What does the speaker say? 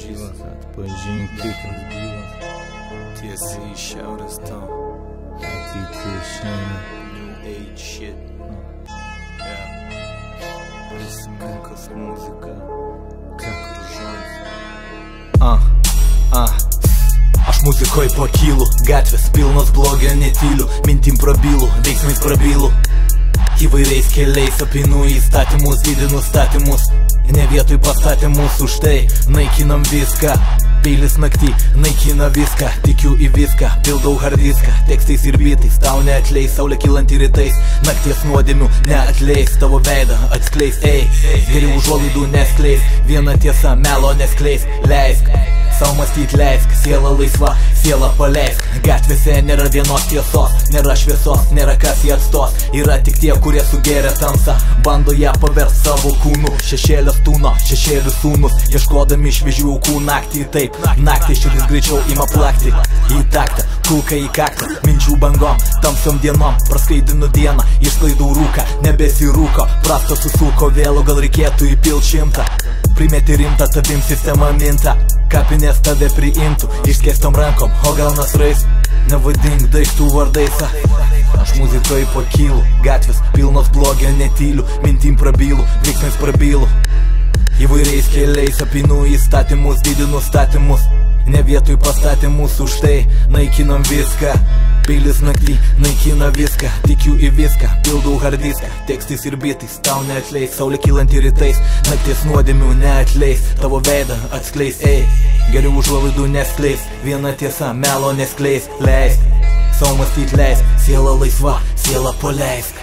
gyvas, atpažink tikras gyvas. Tiesiai iš šiaurės tau. Ateitis šiandien. New age shit. Yeah. Prisimink, kas muzika. Kaip ir žodis. Aš muzikoj pakylu, gatvės pilnos blogio netyliu, mintim prabylu, veiksmais prabylu. Įvairiais keliais apinu įstatymus, didinu statymus. Ne vietoj pastatymus, už tai naikinam viską. Peilis naktį naikina viską, tikiu į viską, pildau hardiską. Tekstais ir bitais tau neatleis, saulė kylanti rytais. Nakties nuodėmių neatleis, tavo veidą atskleis. Geriau užuolaidų neskleis, viena tiesa melo neskleis. Leisk sau mąstyt, leisk, siela laisva, siela paleisk. Gatvėse nėra vienos tiesos, nėra šviesos, nėra kas jį atstos. Yra tik tie, kurie sugėrė tamsą, bando ją paverst savo kūnu. Šešėlės tūno, šešėlių sūnus, ieškodami šviežių aukų naktį. Taip, naktį širdis greičiau ima plakti. Į taktą, kulka į kaktą, minčių bangom, tamsiom dienom. Praskaidinu dieną, išsklaidau rūką, nebesirūko. Prasta susuko vėlo, gal reikėtų įpilt 100. Primeti rimtą, tavim sistema minta. Kapinės tave priimtų, išskėstom rankom, o gal nasrais. Nevadink daiktų vardais. Aš muzikoj pakylu, gatvės pilnos blogio netyliu, mintim prabylu, veiksmais prabylu. Įvairiais keliais apinu įstatymus, didinu statymus. Ne vietoj pastatymus, už tai naikinam viską. Peilis naktį naikina viską, tikiu į viską, pildau hardiską. Tekstais ir bitais tau neatleis, saulė kylanti rytais. Nakties nuodėmių neatleis, tavo veidą atskleis. Geriau užuolaidų neskleis, viena tiesa melo neskleis. Leisk sau mąstyt, leisk, siela laisva, siela paleisk.